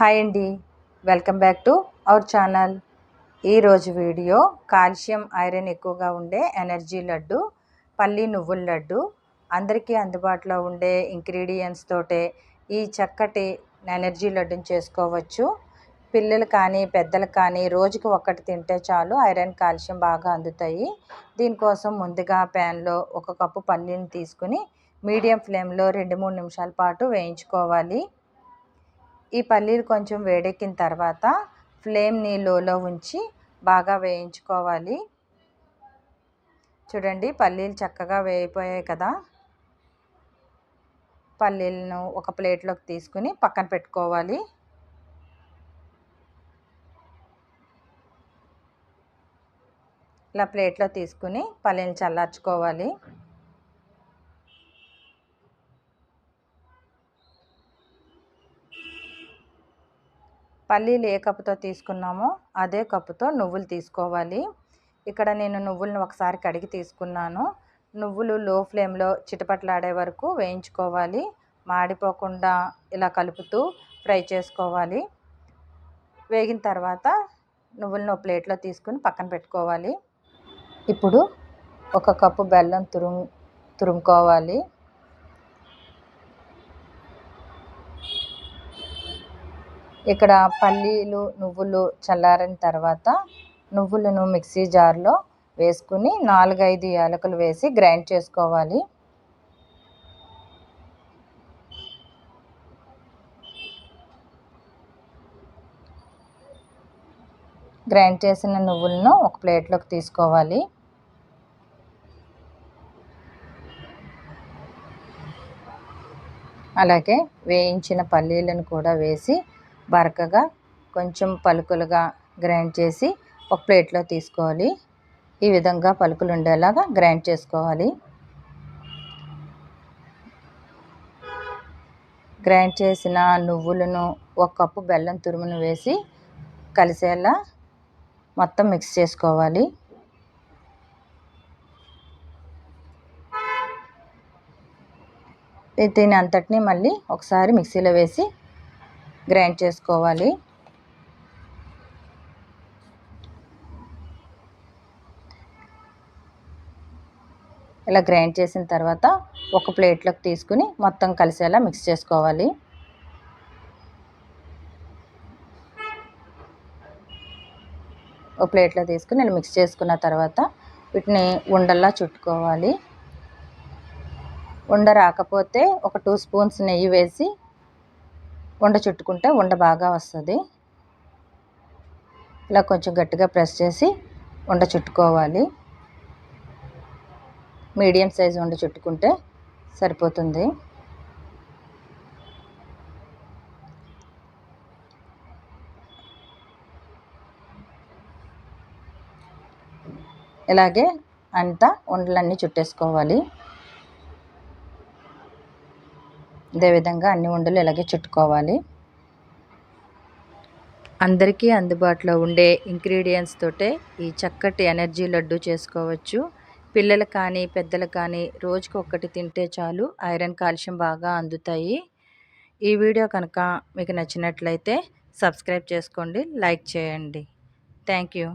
Hi అండి, welcome back to our channel. ఈరోజు video calcium iron ఎక్కువగా ఉండే ఎనర్జీ లడ్డు, పల్లి నువ్వుల లడ్డు. అందరికీ అందుబాటులో ఉండే ఇంగ్రీడియంట్స్ తోటే ఈ చక్కటి ఎనర్జీ లడ్డుని చేసుకోవచ్చు. పిల్లలు కానీ పెద్దలు కానీ రోజుకి ఒక్కటి తింటే చాలు, ఐరన్ కాల్షియం బాగా అందుతాయి. దీనికోసం ముందుగా ప్యాన్లో 1 కప్పు పల్లీని తీసుకుని మీడియం ఫ్లేమ్లో 2-3 నిమిషాల పాటు వేయించుకోవాలి. ఈ పల్లీలు కొంచెం వేడెక్కిన తర్వాత ఫ్లేమ్ని లోలో ఉంచి బాగా వేయించుకోవాలి. చూడండి, పల్లీలు చక్కగా వేగిపోయాయి కదా. పల్లీలను ఒక ప్లేట్లోకి తీసుకుని పక్కన పెట్టుకోవాలి. ఇలా ప్లేట్లో తీసుకుని పల్లీలు చల్లార్చుకోవాలి. పల్లీలు ఏ కప్పుతో తీసుకున్నామో అదే కప్పుతో నువ్వులు తీసుకోవాలి. ఇక్కడ నేను నువ్వులను ఒకసారి కడిగి తీసుకున్నాను. నువ్వులు లో ఫ్లేమ్లో చిటపట్లాడే వరకు వేయించుకోవాలి. మాడిపోకుండా ఇలా కలుపుతూ ఫ్రై చేసుకోవాలి. వేగిన తర్వాత నువ్వులను ప్లేట్లో తీసుకుని పక్కన పెట్టుకోవాలి. ఇప్పుడు 1 కప్పు బెల్లం తురుముకోవాలి. ఇక్కడ పల్లీలు నువ్వులు చల్లారిన తర్వాత నువ్వులను మిక్సీ జార్లో వేసుకుని 4-5 యాలకులు వేసి గ్రైండ్ చేసుకోవాలి. గ్రైండ్ చేసిన నువ్వులను ఒక ప్లేట్లోకి తీసుకోవాలి. అలాగే వేయించిన పల్లీలను కూడా వేసి బరకగా కొంచెం పలుకులుగా గ్రైండ్ చేసి ఒక ప్లేట్లో తీసుకోవాలి. ఈ విధంగా పలుకులు ఉండేలాగా గ్రైండ్ చేసుకోవాలి. గ్రైండ్ చేసిన నువ్వులను 1 కప్పు బెల్లం తురుమును వేసి కలిసేలా మొత్తం మిక్స్ చేసుకోవాలి. దీని అంతటినీ మళ్ళీ ఒకసారి మిక్సీలో వేసి గ్రైండ్ చేసుకోవాలి. ఇలా గ్రైండ్ చేసిన తర్వాత ఒక ప్లేట్లోకి తీసుకుని మొత్తం కలిసేలా మిక్స్ చేసుకోవాలి. ఒక ప్లేట్లో తీసుకుని ఇలా మిక్స్ చేసుకున్న తర్వాత వీటిని ఉండల్లా చుట్టుకోవాలి. ఉండ రాకపోతే ఒక 2 స్పూన్స్ నెయ్యి వేసి ఉండ చుట్టుకుంటే ఉండ బాగా వస్తుంది. ఇలా కొంచెం గట్టిగా ప్రెస్ చేసి ఉండ చుట్టుకోవాలి. మీడియం సైజు ఉండ చుట్టుకుంటే సరిపోతుంది. ఇలాగే అంతా ఉండలన్నీ చుట్టేసుకోవాలి. ఇదే విధంగా అన్ని ఉండలు ఇలాగే చుట్టుకోవాలి. అందరికీ అందుబాటులో ఉండే ఇంగ్రీడియంట్స్ తోటే ఈ చక్కటి ఎనర్జీ లడ్డు చేసుకోవచ్చు. పిల్లలు కానీ పెద్దలు కానీ రోజుకు ఒక్కటి తింటే చాలు, ఐరన్ కాల్షియం బాగా అందుతాయి. ఈ వీడియో కనుక మీకు నచ్చినట్లయితే సబ్స్క్రైబ్ చేసుకోండి, లైక్ చేయండి. Thank you.